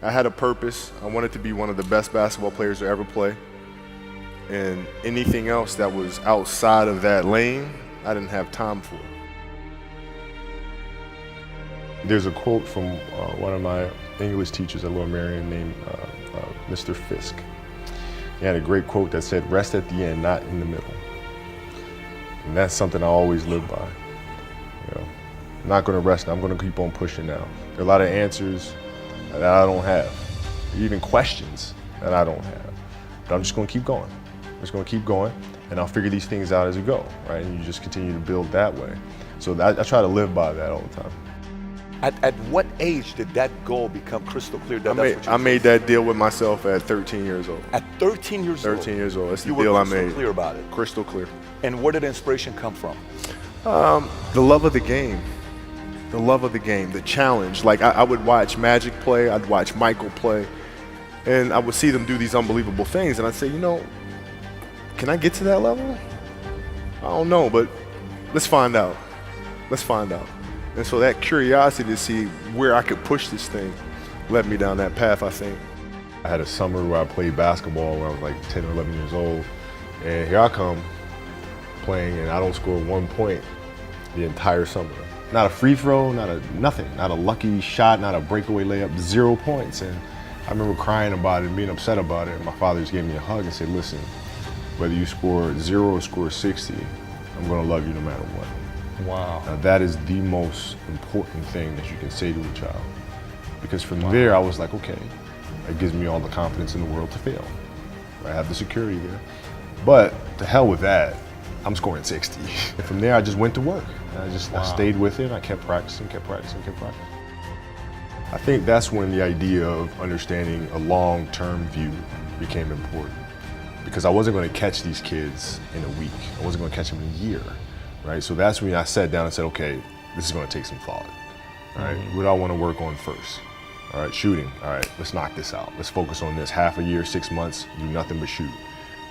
I had a purpose. I wanted to be one of the best basketball players to ever play. And anything else that was outside of that lane, I didn't have time for. There's a quote from one of my English teachers at Lower Merion named Mr. Fisk. He had a great quote that said, "Rest at the end, not in the middle." And that's something I always live by. I'm not going to rest. I'm going to keep on pushing now. There are a lot of answers that I don't have, even questions that I don't have. But I'm just going to keep going. I'm just going to keep going, and I'll figure these things out as we go, right? And you just continue to build that way. So I try to live by that all the time. At what age did that goal become crystal clear? I made that deal with myself at 13 years old. At 13 years old? 13 years old. That's the you deal were I made. crystal clear about it? Crystal clear. And where did inspiration come from? The love of the game. The love of the game, the challenge. Like I would watch Magic play, I'd watch Michael play, and I would see them do these unbelievable things, and I'd say, you know, can I get to that level? I don't know, but let's find out. Let's find out. And so that curiosity to see where I could push this thing led me down that path, I think. I had a summer where I played basketball when I was like 10 or 11 years old, and here I come playing, and I don't score 1 point the entire summer. Not a free throw, nothing, not a lucky shot, not a breakaway layup, 0 points. And I remember crying about it and being upset about it. And my father just gave me a hug and said, "Listen, whether you score 0 or score 60, I'm gonna love you no matter what." Wow. Now that is the most important thing that you can say to a child. Because from there, I was like, okay, that gives me all the confidence in the world to fail. I have the security there. But to hell with that, I'm scoring 60. And from there, I just went to work. And I stayed with it. I kept practicing, kept practicing, kept practicing. I think that's when the idea of understanding a long-term view became important. Because I wasn't going to catch these kids in a week. I wasn't going to catch them in a year, right? So that's when I sat down and said, okay, this is going to take some thought, all right? What do I want to work on first? All right, shooting. All right, let's knock this out. Let's focus on this. Half a year, 6 months, do nothing but shoot.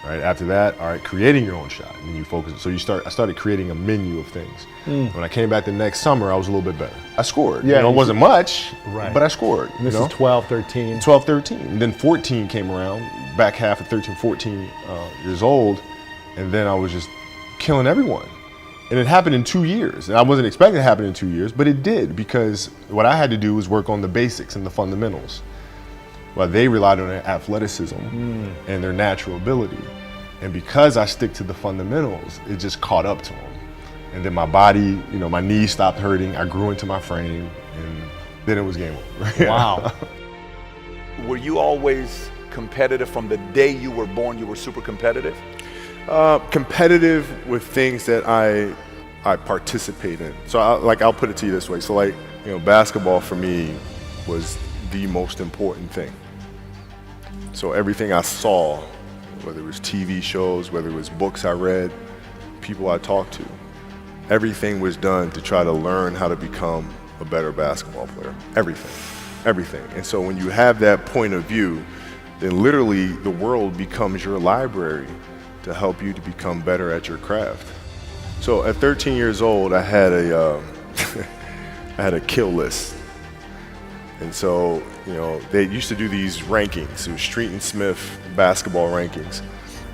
All right, after that, all right, creating your own shot. And you focus. So I started creating a menu of things. When I came back the next summer, I was a little bit better. I scored. Yeah, it wasn't much, right, but I scored. And this is 12, 13. 12, 13. And then 14 came around, back half of 13, 14 years old. And then I was just killing everyone. And it happened in 2 years. And I wasn't expecting it to happen in 2 years, but it did, because what I had to do was work on the basics and the fundamentals. While they relied on their athleticism and their natural ability. And because I stick to the fundamentals, it just caught up to them. And then my body, my knees stopped hurting, I grew into my frame, and then it was game over. Wow. Were you always competitive from the day you were born? You were super competitive? Competitive with things that I participate in. So I'll put it to you this way. So basketball for me was the most important thing. So everything I saw, whether it was TV shows, whether it was books I read, people I talked to, everything was done to try to learn how to become a better basketball player. Everything. And so when you have that point of view, then literally the world becomes your library to help you to become better at your craft. So at 13 years old, I had a I had a kill list. And so, they used to do these rankings. It was Street and Smith basketball rankings.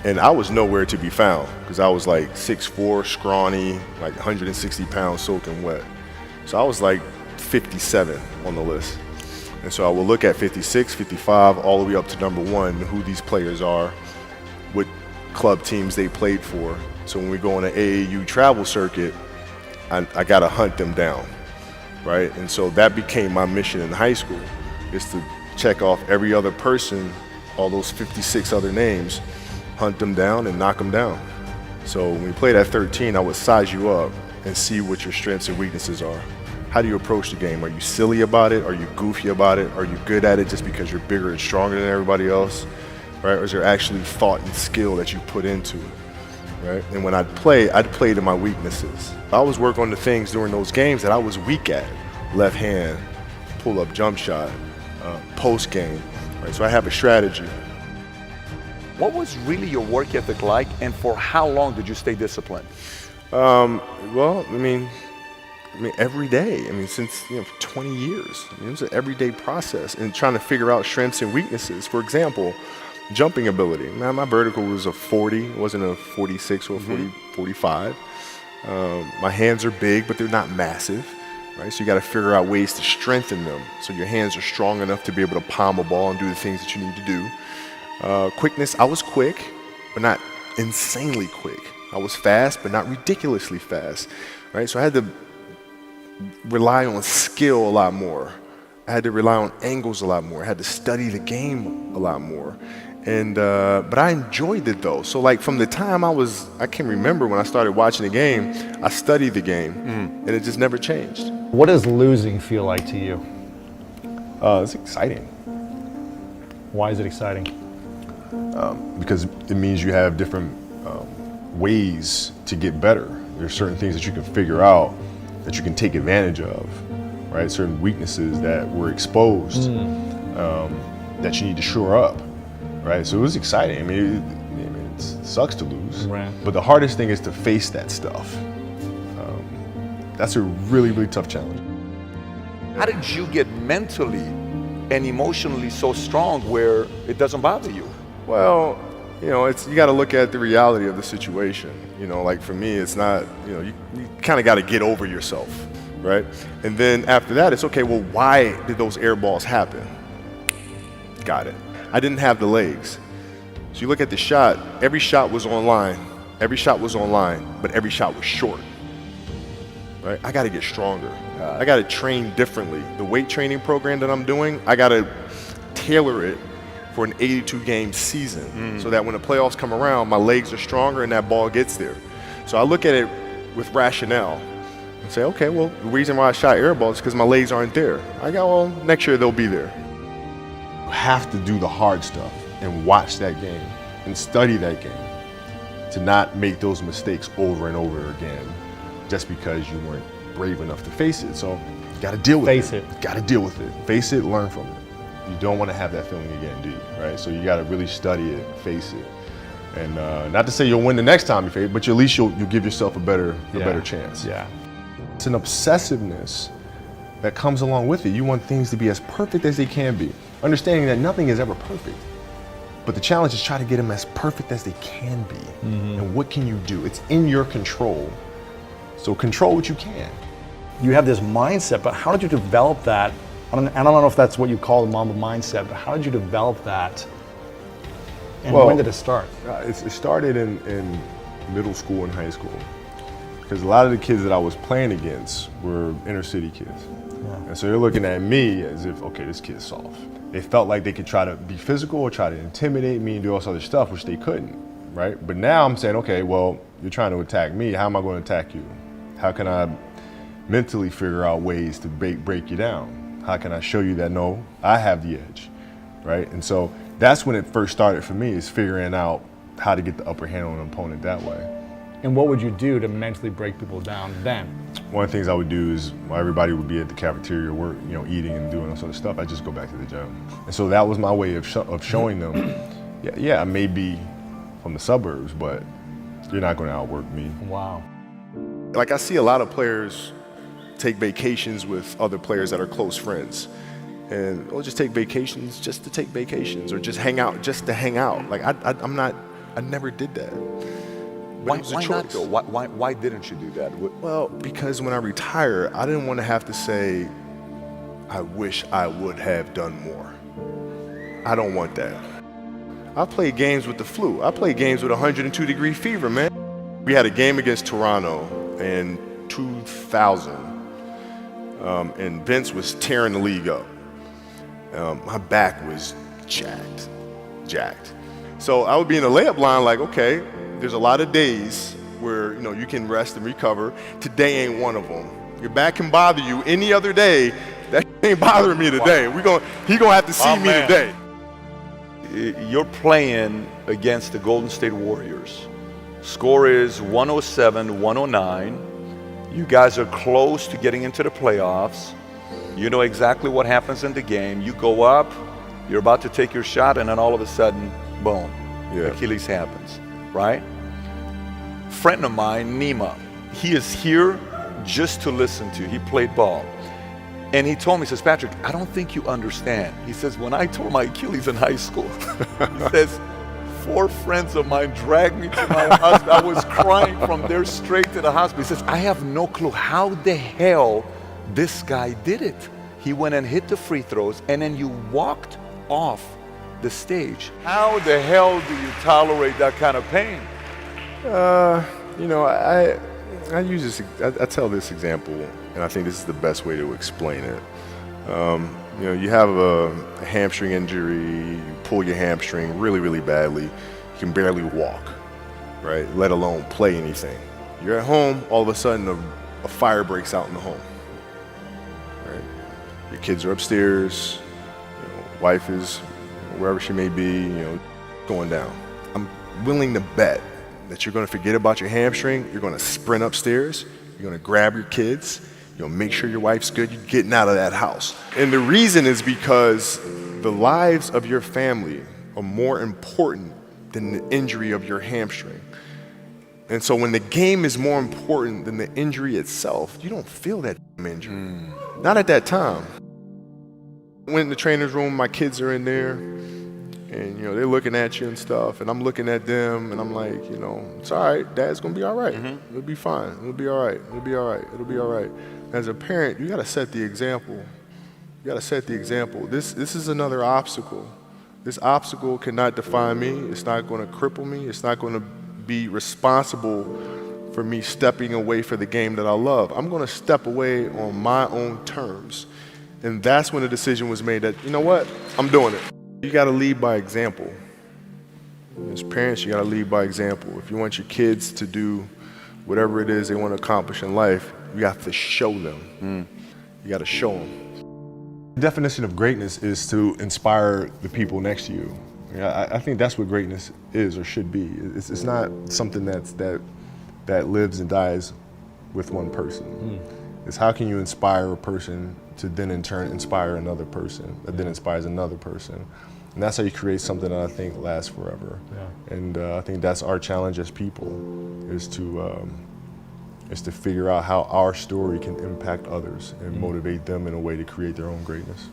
And I was nowhere to be found because I was like 6'4", scrawny, like 160 pounds soaking wet. So I was like 57 on the list. And so I would look at 56, 55, all the way up to number 1, who these players are, what club teams they played for. So when we go on an AAU travel circuit, I got to hunt them down. Right? And so that became my mission in high school, is to check off every other person, all those 56 other names, hunt them down and knock them down. So when we played at 13, I would size you up and see what your strengths and weaknesses are. How do you approach the game? Are you silly about it? Are you goofy about it? Are you good at it just because you're bigger and stronger than everybody else? Right? Or is there actually thought and skill that you put into it? Right? And when I'd play to my weaknesses. I always work on the things during those games that I was weak at. Left hand, pull-up jump shot, post game. Right? So I have a strategy. What was really your work ethic like, and for how long did you stay disciplined? Well, I mean, every day. I mean, since, for 20 years. I mean, it was an everyday process and trying to figure out strengths and weaknesses. For example, jumping ability. Now, my vertical was a 40, it wasn't a 46 or a 45. My hands are big, but they're not massive, right? So you got to figure out ways to strengthen them so your hands are strong enough to be able to palm a ball and do the things that you need to do. Quickness, I was quick, but not insanely quick. I was fast, but not ridiculously fast, right? So I had to rely on skill a lot more. I had to rely on angles a lot more. I had to study the game a lot more. And but I enjoyed it though. So like from the time I can remember when I started watching the game, I studied the game, and it just never changed. What does losing feel like to you? It's exciting Why is it exciting? because it means you have different ways to get better. There's certain things that you can figure out that you can take advantage of, right? Certain weaknesses that were exposed that you need to shore up, right? So it was exciting. I mean, it sucks to lose, Right. but the hardest thing is to face that stuff. That's a really, really tough challenge. How did you get mentally and emotionally so strong where it doesn't bother you? Well, you got to look at the reality of the situation. Like for me, it's not, you kind of got to get over yourself, right? And then after that, it's okay, well, why did those air balls happen? Got it. I didn't have the legs. So you look at the shot, every shot was online. Every shot was online, but every shot was short, right? I got to get stronger. I got to train differently. The weight training program that I'm doing, I got to tailor it for an 82-game season so that when the playoffs come around, my legs are stronger and that ball gets there. So I look at it with rationale and say, okay, well, the reason why I shot air balls is because my legs aren't there. I go, well, next year they'll be there. You have to do the hard stuff and watch that game and study that game to not make those mistakes over and over again just because you weren't brave enough to face it. So you got to deal with Face it. it. Got to deal with it. Face it, learn from it. You don't want to have that feeling again, do you? Right? So you got to really study it, face it, and not to say you'll win the next time you face it, but at least you'll give yourself a better chance. Yeah. It's an obsessiveness that comes along with it. You want things to be as perfect as they can be, understanding that nothing is ever perfect. But the challenge is try to get them as perfect as they can be. And what can you do? It's in your control. So control what you can. You have this mindset, but how did you develop that? I don't know if that's what you call the Mamba mindset, but how did you develop that? And Well, when did it start? It started in middle school and high school because a lot of the kids that I was playing against were inner city kids. And so they're looking at me as if, okay, this kid's soft. They felt like they could try to be physical or try to intimidate me and do all this other stuff, which they couldn't, right? But now I'm saying, okay, well, you're trying to attack me. How am I going to attack you? How can I mentally figure out ways to break you down? How can I show you that, no, I have the edge, right? And so that's when it first started for me, is figuring out how to get the upper hand on an opponent that way. And what would you do to mentally break people down then? One of the things I would do is while everybody would be at the cafeteria work, eating and doing all sort of stuff, I just go back to the gym. And so that was my way of showing them, yeah, I may be from the suburbs, but you're not going to outwork me. Wow. Like I see a lot of players take vacations with other players that are close friends. And we'll just take vacations just to take vacations or just hang out just to hang out. Like I never did that. But it was a Why not choice. though? Why didn't you do that? Well, because when I retire, I didn't want to have to say, I wish I would have done more. I don't want that. I played games with the flu. I played games with 102-degree fever, man. We had a game against Toronto in 2000, and Vince was tearing the league up. My back was jacked. So I would be in the layup line like, okay, there's a lot of days where you can rest and recover. Today ain't one of them. Your back can bother you any other day. That ain't bothering me today. He gonna have to see me today. You're playing against the Golden State Warriors. Score is 107-109. You guys are close to getting into the playoffs. You know exactly what happens in the game. You go up, you're about to take your shot, and then all of a sudden, boom, Achilles happens, right? Friend of mine, Nima, he is here just to listen to. He played ball. And he told me, he says, Patrick, I don't think you understand. He says, when I tore my Achilles in high school, he says, 4 friends of mine dragged me to my hospital. I was crying from there straight to the hospital. He says, I have no clue how the hell this guy did it. He went and hit the free throws, and then you walked off the stage. How the hell do you tolerate that kind of pain? You know, I use this. I tell this example, and I think this is the best way to explain it. You know, you have a hamstring injury, you pull your hamstring really, really badly, you can barely walk, right? Let alone play anything. You're at home, all of a sudden a fire breaks out in the home, right? Your kids are upstairs, you know, wife is wherever she may be, you know, going down. I'm willing to bet that you're gonna forget about your hamstring, you're gonna sprint upstairs, you're gonna grab your kids, you'll make sure your wife's good, you're getting out of that house. And the reason is because the lives of your family are more important than the injury of your hamstring. And so when the game is more important than the injury itself, you don't feel that injury. Not at that time. Went in the trainer's room, my kids are in there, and you know, they're looking at you and stuff, and I'm looking at them, and I'm like, you know, it's all right, Dad's gonna be all right. It'll be fine, it'll be all right, it'll be all right, it'll be all right. As a parent, you gotta set the example. You gotta set the example. This is another obstacle. This obstacle cannot define me, it's not gonna cripple me, it's not gonna be responsible for me stepping away for the game that I love. I'm gonna step away on my own terms. And that's when the decision was made that, you know what, I'm doing it. You gotta lead by example. As parents, you gotta lead by example. If you want your kids to do whatever it is they want to accomplish in life, you have to show them. You gotta show them. The definition of greatness is to inspire the people next to you. I think that's what greatness is or should be. It's not something that lives and dies with one person. It's how can you inspire a person to then in turn inspire another person that then inspires another person. And that's how you create something that I think lasts forever. Yeah. And I think that's our challenge as people, is to figure out how our story can impact others and motivate them in a way to create their own greatness.